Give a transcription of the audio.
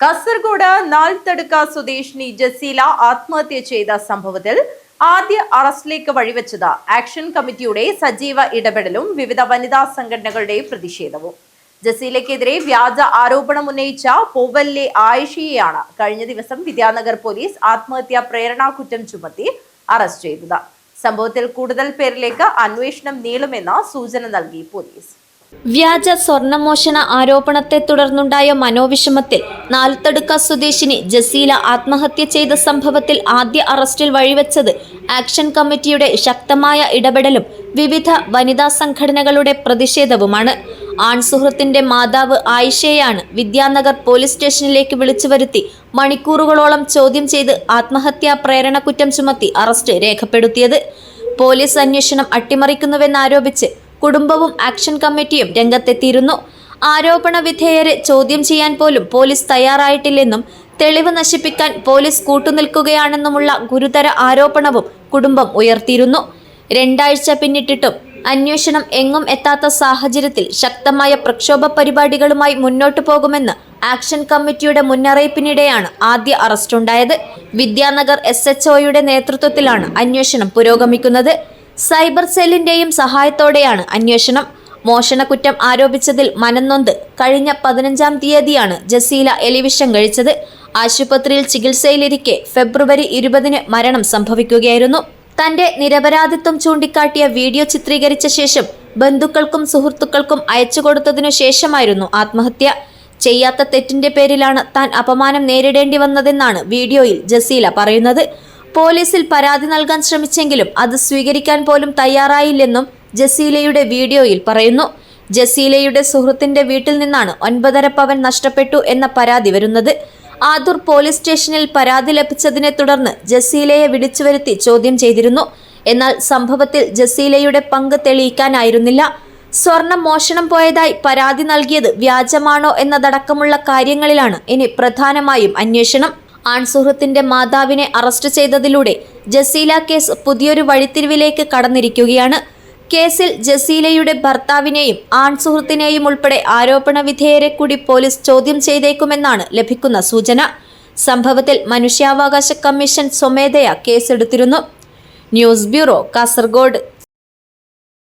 കാസർഗോഡ് നാൽത്തടുക്ക സ്വദേശിനി ജസീല ആത്മഹത്യ ചെയ്ത സംഭവത്തിൽ ആദ്യ അറസ്റ്റിലേക്ക് വഴിവെച്ചത് ആക്ഷൻ കമ്മിറ്റിയുടെ സജീവ ഇടപെടലും വിവിധ വനിതാ സംഘടനകളുടെ പ്രതിഷേധവും. ജസീലയ്ക്കെതിരെ വ്യാജ ആരോപണം ഉന്നയിച്ച പോവല്ലെ ആയിഷയെയാണ് കഴിഞ്ഞ ദിവസം വിദ്യാനഗർ പോലീസ് ആത്മഹത്യാ പ്രേരണാ കുറ്റം ചുമത്തി അറസ്റ്റ് ചെയ്തത്. സംഭവത്തിൽ കൂടുതൽ പേരിലേക്ക് അന്വേഷണം നീളുമെന്ന സൂചന നൽകി പോലീസ്. വ്യാജ സ്വർണമോഷണ ആരോപണത്തെ തുടർന്നുണ്ടായ മനോവിഷമത്തിൽ നാൽത്തടുക്ക സ്വദേശിനി ജസീല ആത്മഹത്യ ചെയ്ത സംഭവത്തിൽ ആദ്യ അറസ്റ്റിൽ വഴിവെച്ചത് ആക്ഷൻ കമ്മിറ്റിയുടെ ശക്തമായ ഇടപെടലും വിവിധ വനിതാ സംഘടനകളുടെ പ്രതിഷേധവുമാണ്. ആൺസുഹൃത്തിന്റെ മാതാവ് ആയിഷയെയാണ് വിദ്യാനഗർ പോലീസ് സ്റ്റേഷനിലേക്ക് വിളിച്ചു വരുത്തി മണിക്കൂറുകളോളം ചോദ്യം ചെയ്ത് ആത്മഹത്യാ പ്രേരണ കുറ്റം ചുമത്തി അറസ്റ്റ് രേഖപ്പെടുത്തിയത്. പോലീസ് അന്വേഷണം അട്ടിമറിക്കുന്നുവെന്നാരോപിച്ച് കുടുംബവും ആക്ഷൻ കമ്മിറ്റിയും രംഗത്തെത്തിയിരുന്നു. ആരോപണ വിധേയരെ ചോദ്യം ചെയ്യാൻ പോലും പോലീസ് തയ്യാറായിട്ടില്ലെന്നും തെളിവ് നശിപ്പിക്കാൻ പോലീസ് കൂട്ടുനിൽക്കുകയാണെന്നുമുള്ള ഗുരുതര ആരോപണവും കുടുംബം ഉയർത്തിയിരുന്നു. 2 ആഴ്ച പിന്നിട്ടിട്ടും അന്വേഷണം എങ്ങും എത്താത്ത സാഹചര്യത്തിൽ ശക്തമായ പ്രക്ഷോഭ പരിപാടികളുമായി മുന്നോട്ടു പോകുമെന്ന് ആക്ഷൻ കമ്മിറ്റിയുടെ മുന്നറിയിപ്പിനിടെയാണ് ആദ്യ അറസ്റ്റുണ്ടായത്. വിദ്യാനഗർ SHOയുടെ നേതൃത്വത്തിലാണ് അന്വേഷണം പുരോഗമിക്കുന്നത്. സൈബർ സെല്ലിന്റെയും സഹായത്തോടെയാണ് അന്വേഷണം. മോഷണക്കുറ്റം ആരോപിച്ചതിൽ മനംനൊന്ത് കഴിഞ്ഞ 15-ാം തീയതിയാണ് ജസീല എലിവിഷം കഴിച്ചത്. ആശുപത്രിയിൽ ചികിത്സയിലിരിക്കെ ഫെബ്രുവരി 20-ന് മരണം സംഭവിക്കുകയായിരുന്നു. തന്റെ നിരപരാധിത്വം ചൂണ്ടിക്കാട്ടിയ വീഡിയോ ചിത്രീകരിച്ച ശേഷം ബന്ധുക്കൾക്കും സുഹൃത്തുക്കൾക്കും അയച്ചുകൊടുത്തതിനു ശേഷമായിരുന്നു ആത്മഹത്യ. ചെയ്യാത്ത തെറ്റിന്റെ പേരിലാണ് താൻ അപമാനം നേരിടേണ്ടി വന്നതെന്നാണ് വീഡിയോയിൽ ജസീല പറയുന്നത്. പോലീസിൽ പരാതി നൽകാൻ ശ്രമിച്ചെങ്കിലും അത് സ്വീകരിക്കാൻ പോലും തയ്യാറായില്ലെന്നും ജസീലയുടെ വീഡിയോയിൽ പറയുന്നു. ജസീലയുടെ സുഹൃത്തിന്റെ വീട്ടിൽ നിന്നാണ് 9.5 പവൻ നഷ്ടപ്പെട്ടു എന്ന പരാതി വരുന്നത്. ആദൂർ പോലീസ് സ്റ്റേഷനിൽ പരാതി ലഭിച്ചതിനെ തുടർന്ന് ജസീലയെ വിളിച്ചുവരുത്തി ചോദ്യം ചെയ്തിരുന്നു. എന്നാൽ സംഭവത്തിൽ ജസീലയുടെ പങ്ക് തെളിയിക്കാനായിരുന്നില്ല. സ്വർണം മോഷണം പോയതായി പരാതി നൽകിയത് വ്യാജമാണോ എന്നതടക്കമുള്ള കാര്യങ്ങളിലാണ് ഇനി പ്രധാനമായും അന്വേഷണം. ആൺസുഹൃത്തിന്റെ മാതാവിനെ അറസ്റ്റ് ചെയ്തതിലൂടെ ജസീല കേസ് പുതിയൊരു വഴിത്തിരിവിലേക്ക് കടന്നിരിക്കുകയാണ്. കേസിൽ ജസീലയുടെ ഭർത്താവിനെയും ആൺസുഹൃത്തിനെയും ഉൾപ്പെടെ ആരോപണ വിധേയരെ കൂടി പോലീസ് ചോദ്യം ചെയ്തേക്കുമെന്നാണ് ലഭിക്കുന്ന സൂചന. സംഭവത്തിൽ മനുഷ്യാവകാശ കമ്മീഷൻ സ്വമേധയാ കേസെടുത്തിരുന്നു. News bureau, Kasaragod.